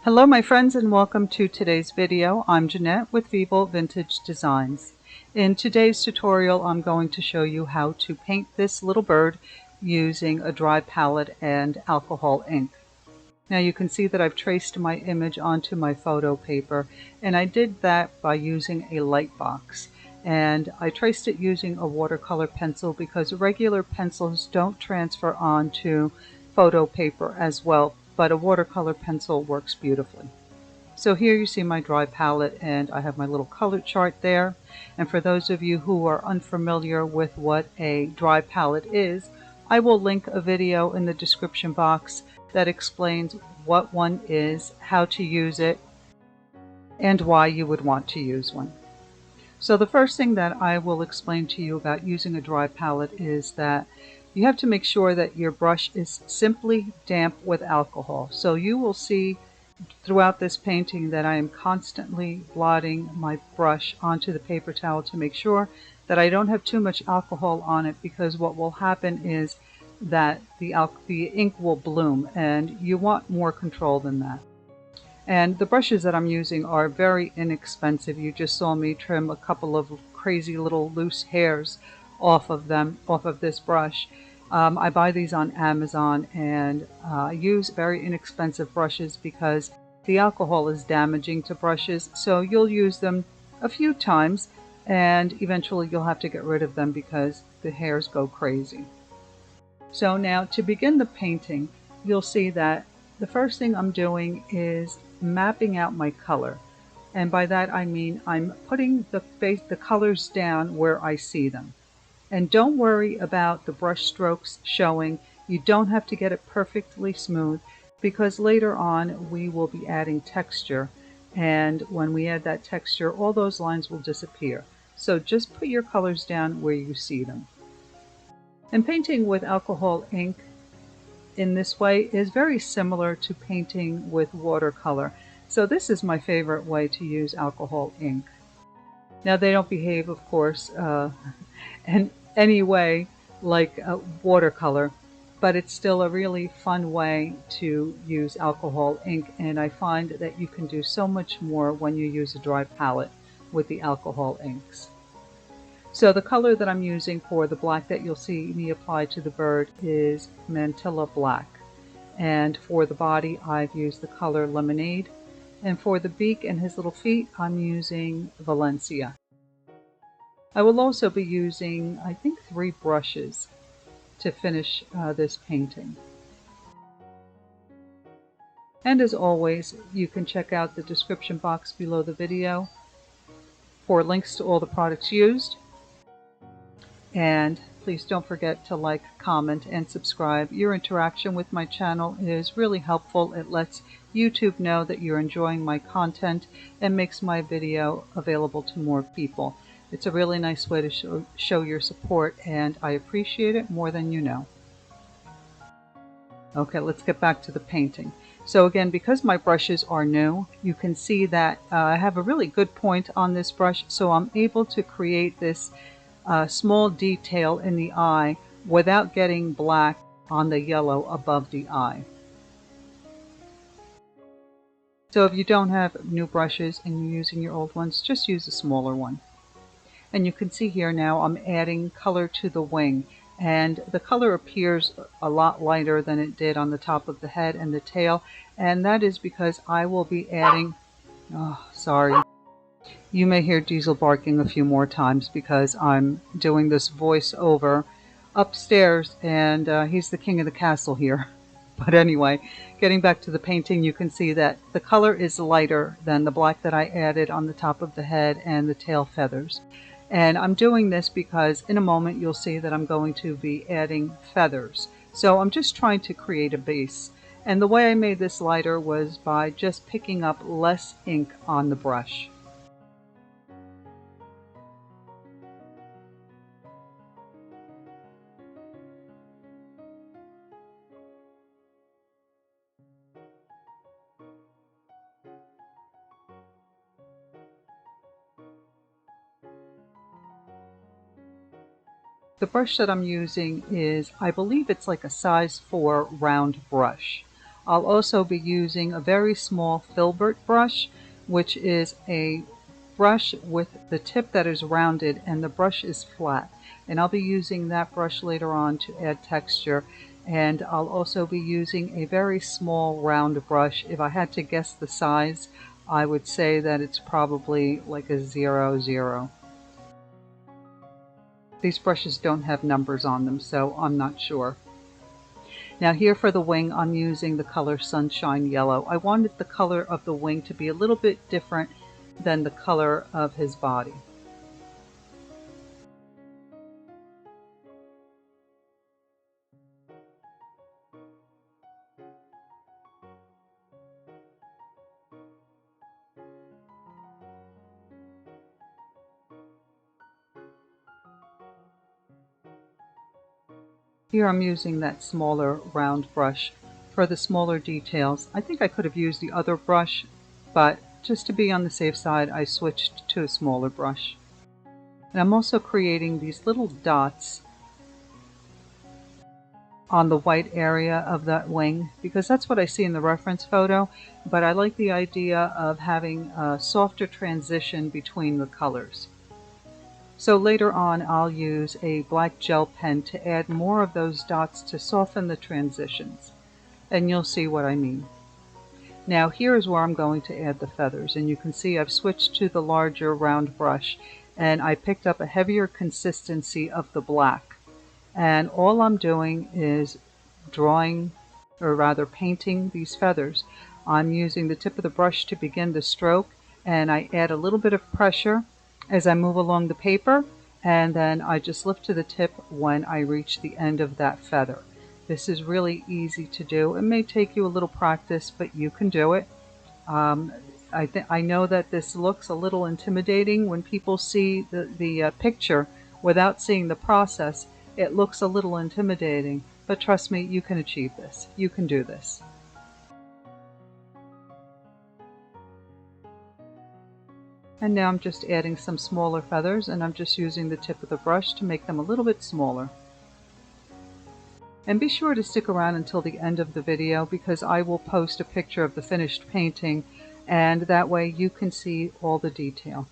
Hello my friends and welcome to today's video. I'm Jeanette with Vivo Vintage Designs. In today's tutorial I'm going to show you how to paint this little bird using a dry palette and alcohol ink. Now you can see that I've traced my image onto my photo paper, and I did that by using a light box. And I traced it using a watercolor pencil because regular pencils don't transfer onto photo paper as well, but a watercolor pencil works beautifully. So here you see my dry palette, and I have my little color chart there. And for those of you who are unfamiliar with what a dry palette is, I will link a video in the description box that explains what one is, how to use it, and why you would want to use one. So the first thing that I will explain to you about using a dry palette is that you have to make sure that your brush is simply damp with alcohol. So you will see throughout this painting that I am constantly blotting my brush onto the paper towel to make sure that I don't have too much alcohol on it, because what will happen is that the ink will bloom, and you want more control than that. And the brushes that I'm using are very inexpensive. You just saw me trim a couple of crazy little loose hairs off of this brush. I buy these on Amazon, and I use very inexpensive brushes because the alcohol is damaging to brushes. So you'll use them a few times and eventually you'll have to get rid of them because the hairs go crazy. So now to begin the painting, you'll see that the first thing I'm doing is mapping out my color. And by that I mean I'm putting the colors down where I see them. And don't worry about the brush strokes showing. You don't have to get it perfectly smooth, because later on we will be adding texture. And when we add that texture, all those lines will disappear. So just put your colors down where you see them. And painting with alcohol ink in this way is very similar to painting with watercolor. So this is my favorite way to use alcohol ink. Now they don't behave, of course, in any way like watercolor, but it's still a really fun way to use alcohol ink, and I find that you can do so much more when you use a dry palette with the alcohol inks. So the color that I'm using for the black that you'll see me apply to the bird is Mantilla Black. And for the body, I've used the color Lemonade. And for the beak and his little feet, I'm using Valencia. I will also be using, I think, 3 brushes to finish this painting. And as always, you can check out the description box below the video for links to all the products used. And please don't forget to like, comment, and subscribe. Your interaction with my channel is really helpful. It lets YouTube know that you're enjoying my content and makes my video available to more people. It's a really nice way to show your support, and I appreciate it more than you know. Okay, let's get back to the painting. So again, because my brushes are new, you can see that I have a really good point on this brush, so I'm able to create this small detail in the eye without getting black on the yellow above the eye. So if you don't have new brushes and you're using your old ones, just use a smaller one. And you can see here now I'm adding color to the wing, and the color appears a lot lighter than it did on the top of the head and the tail, and that is because I will be adding, sorry. You may hear Diesel barking a few more times because I'm doing this voiceover upstairs, and he's the king of the castle here. But anyway, getting back to the painting, you can see that the color is lighter than the black that I added on the top of the head and the tail feathers. And I'm doing this because in a moment you'll see that I'm going to be adding feathers. So I'm just trying to create a base. And the way I made this lighter was by just picking up less ink on the brush. The brush that I'm using is, I believe it's like a size 4 round brush. I'll also be using a very small filbert brush, which is a brush with the tip that is rounded and the brush is flat. And I'll be using that brush later on to add texture. And I'll also be using a very small round brush. If I had to guess the size, I would say that it's probably like a 00. These brushes don't have numbers on them, so I'm not sure. Now here for the wing, I'm using the color Sunshine Yellow. I wanted the color of the wing to be a little bit different than the color of his body. Here I'm using that smaller round brush for the smaller details. I think I could have used the other brush, but just to be on the safe side, I switched to a smaller brush. And I'm also creating these little dots on the white area of that wing, because that's what I see in the reference photo, but I like the idea of having a softer transition between the colors. So later on, I'll use a black gel pen to add more of those dots to soften the transitions, and you'll see what I mean. Now here is where I'm going to add the feathers, and you can see I've switched to the larger round brush, and I picked up a heavier consistency of the black. And all I'm doing is drawing, or rather painting these feathers. I'm using the tip of the brush to begin the stroke, and I add a little bit of pressure as I move along the paper, and then I just lift to the tip when I reach the end of that feather. This is really easy to do. It may take you a little practice, but you can do it. I know that this looks a little intimidating when people see the picture without seeing the process. It looks a little intimidating, but trust me, you can achieve this. You can do this. And now I'm just adding some smaller feathers, and I'm just using the tip of the brush to make them a little bit smaller. And be sure to stick around until the end of the video, because I will post a picture of the finished painting, and that way you can see all the detail.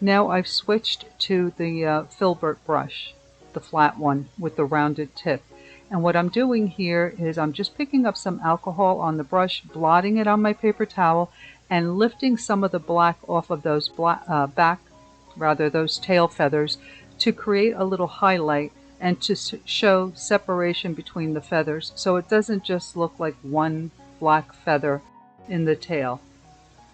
Now I've switched to the filbert brush, the flat one with the rounded tip. And what I'm doing here is I'm just picking up some alcohol on the brush, blotting it on my paper towel, and lifting some of the black off of those those tail feathers to create a little highlight and to show separation between the feathers, so it doesn't just look like one black feather in the tail.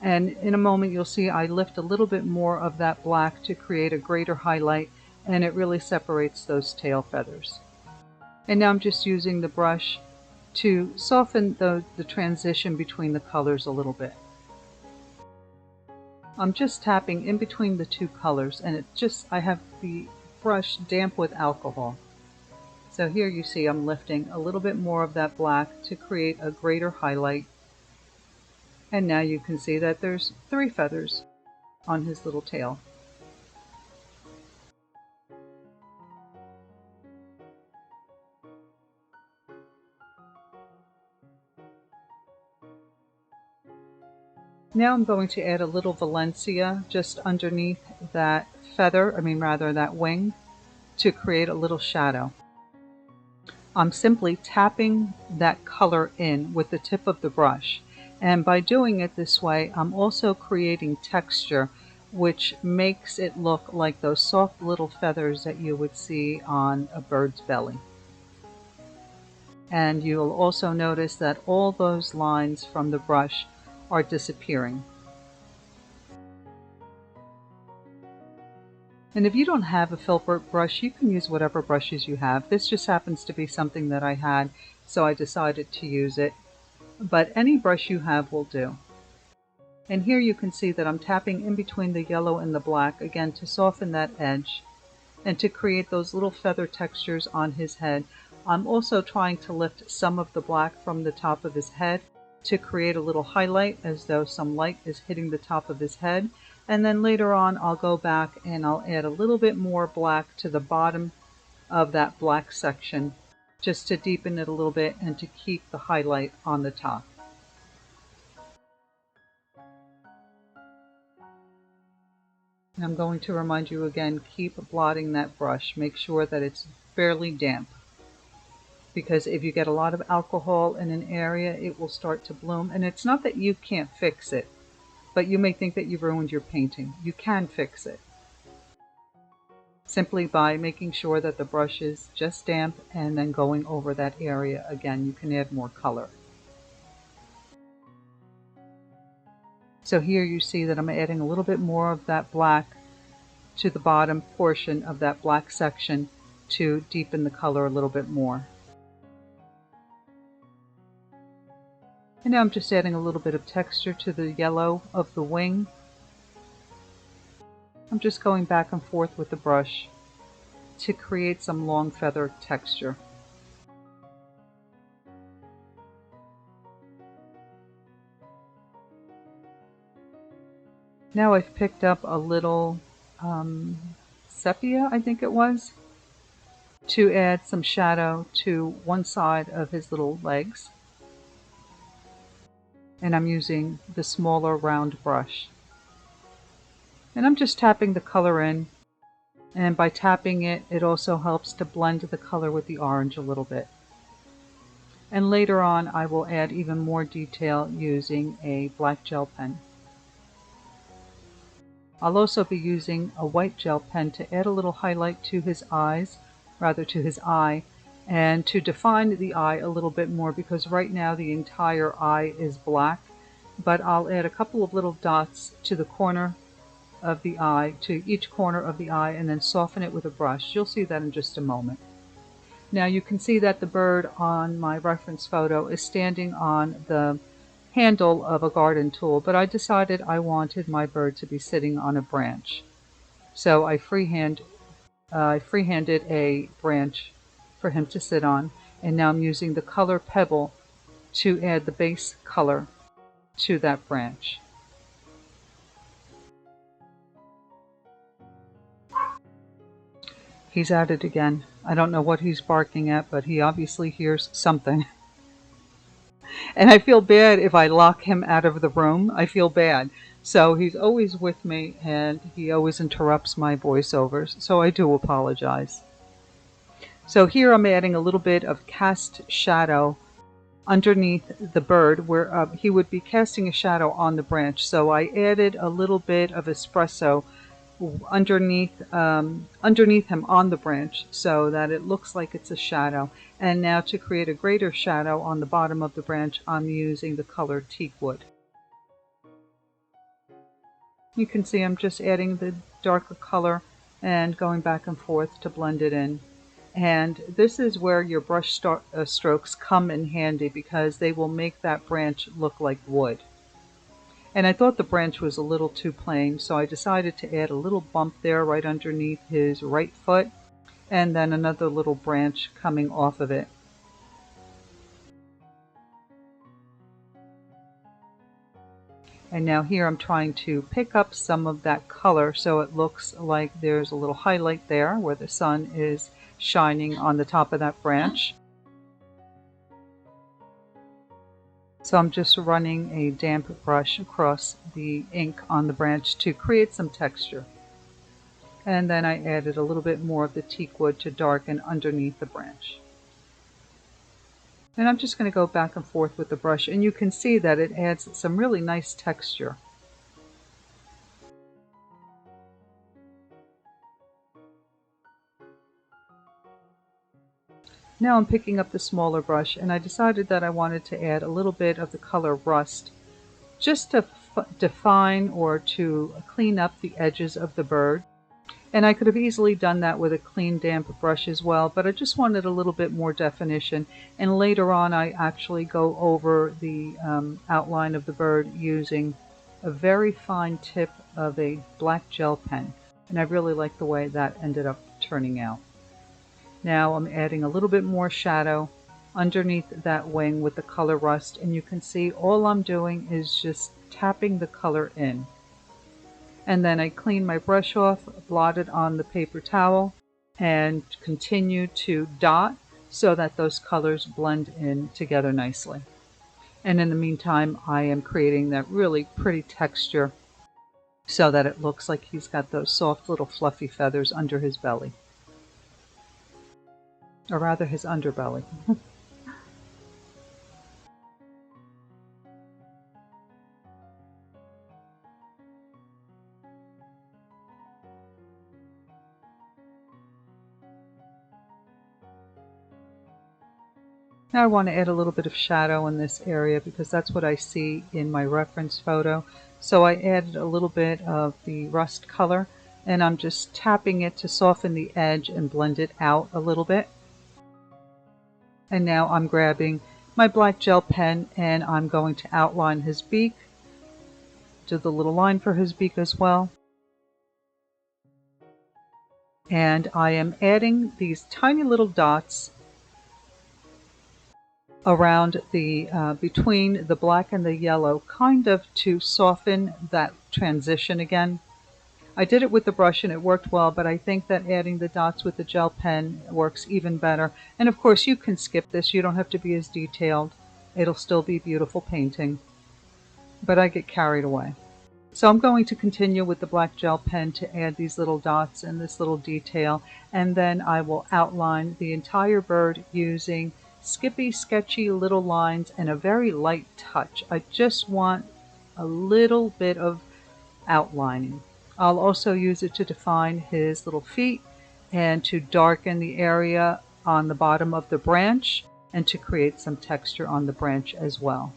And in a moment you'll see I lift a little bit more of that black to create a greater highlight, and it really separates those tail feathers. And now I'm just using the brush to soften the transition between the colors a little bit. I'm just tapping in between the two colors, and I have the brush damp with alcohol. So here you see I'm lifting a little bit more of that black to create a greater highlight. And now you can see that there's 3 feathers on his little tail. Now I'm going to add a little Valencia just underneath that that wing, to create a little shadow. I'm simply tapping that color in with the tip of the brush, and by doing it this way I'm also creating texture, which makes it look like those soft little feathers that you would see on a bird's belly. And you'll also notice that all those lines from the brush are disappearing. And if you don't have a filbert brush, you can use whatever brushes you have. This just happens to be something that I had, so I decided to use it. But any brush you have will do. And here you can see that I'm tapping in between the yellow and the black, again to soften that edge and to create those little feather textures on his head. I'm also trying to lift some of the black from the top of his head to create a little highlight, as though some light is hitting the top of his head. And then later on I'll go back and I'll add a little bit more black to the bottom of that black section just to deepen it a little bit and to keep the highlight on the top. And I'm going to remind you again, keep blotting that brush. Make sure that it's fairly damp, because if you get a lot of alcohol in an area, it will start to bloom. And it's not that you can't fix it, but you may think that you've ruined your painting. You can fix it simply by making sure that the brush is just damp and then going over that area again. You can add more color. So here you see that I'm adding a little bit more of that black to the bottom portion of that black section to deepen the color a little bit more. And now I'm just adding a little bit of texture to the yellow of the wing. I'm just going back and forth with the brush to create some long feather texture. Now I've picked up a little sepia, I think it was, to add some shadow to one side of his little legs. And I'm using the smaller round brush. And I'm just tapping the color in, and by tapping it, it also helps to blend the color with the orange a little bit. And later on, I will add even more detail using a black gel pen. I'll also be using a white gel pen to add a little highlight to his eyes, rather to his eye, and to define the eye a little bit more, because right now the entire eye is black, but I'll add a couple of little dots to the corner of the eye, to each corner of the eye, and then soften it with a brush. You'll see that in just a moment. Now you can see that the bird on my reference photo is standing on the handle of a garden tool, but I decided I wanted my bird to be sitting on a branch. So I freehanded a branch for him to sit on, and now I'm using the color Pebble to add the base color to that branch. He's at it again. I don't know what he's barking at, but he obviously hears something. And I feel bad if I lock him out of the room. I feel bad. So he's always with me, and he always interrupts my voiceovers, so I do apologize. So here I'm adding a little bit of cast shadow underneath the bird, where he would be casting a shadow on the branch. So I added a little bit of espresso underneath him on the branch, so that it looks like it's a shadow. And now to create a greater shadow on the bottom of the branch, I'm using the color Teakwood. You can see I'm just adding the darker color and going back and forth to blend it in. And this is where your brush strokes come in handy, because they will make that branch look like wood. And I thought the branch was a little too plain, so I decided to add a little bump there right underneath his right foot, and then another little branch coming off of it. And now here I'm trying to pick up some of that color so it looks like there's a little highlight there where the sun is shining on the top of that branch. So I'm just running a damp brush across the ink on the branch to create some texture. And then I added a little bit more of the teakwood to darken underneath the branch. And I'm just going to go back and forth with the brush, and you can see that it adds some really nice texture. Now I'm picking up the smaller brush, and I decided that I wanted to add a little bit of the color Rust, just to define or to clean up the edges of the bird. And I could have easily done that with a clean damp brush as well, but I just wanted a little bit more definition. And later on I actually go over the outline of the bird using a very fine tip of a black gel pen. And I really like the way that ended up turning out. Now I'm adding a little bit more shadow underneath that wing with the color Rust, and you can see all I'm doing is just tapping the color in. And then I clean my brush off, blot it on the paper towel, and continue to dot so that those colors blend in together nicely. And in the meantime, I am creating that really pretty texture so that it looks like he's got those soft little fluffy feathers under his belly. Or rather his underbelly. Now I want to add a little bit of shadow in this area because that's what I see in my reference photo. So I added a little bit of the rust color, and I'm just tapping it to soften the edge and blend it out a little bit. And now I'm grabbing my black gel pen and I'm going to outline his beak, do the little line for his beak as well. And I am adding these tiny little dots around the between the black and the yellow, kind of to soften that transition again. I did it with the brush and it worked well, but I think that adding the dots with the gel pen works even better. And of course you can skip this, you don't have to be as detailed. It'll still be beautiful painting, but I get carried away. So I'm going to continue with the black gel pen to add these little dots and this little detail, and then I will outline the entire bird using skippy, sketchy little lines and a very light touch. I just want a little bit of outlining. I'll also use it to define his little feet and to darken the area on the bottom of the branch and to create some texture on the branch as well.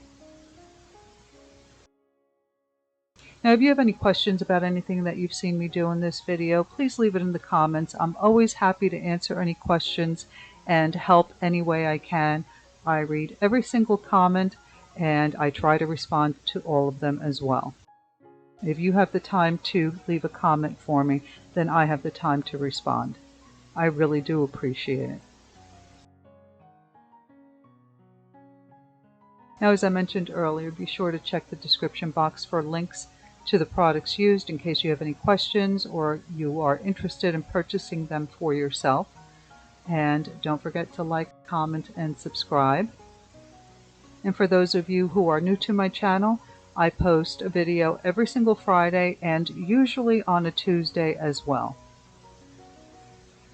Now, if you have any questions about anything that you've seen me do in this video, please leave it in the comments. I'm always happy to answer any questions and help any way I can. I read every single comment and I try to respond to all of them as well. If you have the time to leave a comment for me, then I have the time to respond. I really do appreciate it. Now, as I mentioned earlier, be sure to check the description box for links to the products used in case you have any questions or you are interested in purchasing them for yourself. And don't forget to like, comment, and subscribe. And for those of you who are new to my channel, I post a video every single Friday and usually on a Tuesday as well.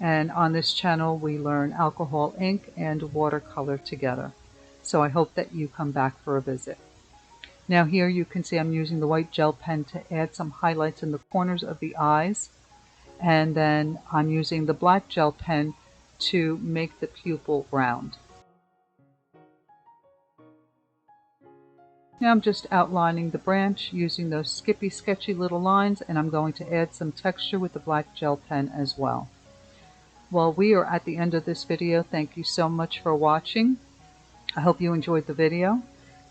And on this channel we learn alcohol ink and watercolor together. So I hope that you come back for a visit. Now here you can see I'm using the white gel pen to add some highlights in the corners of the eyes. And then I'm using the black gel pen to make the pupil round. Now I'm just outlining the branch using those skippy, sketchy little lines, and I'm going to add some texture with the black gel pen as well. Well, we are at the end of this video. Thank you so much for watching. I hope you enjoyed the video,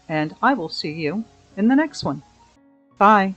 and I will see you in the next one. Bye.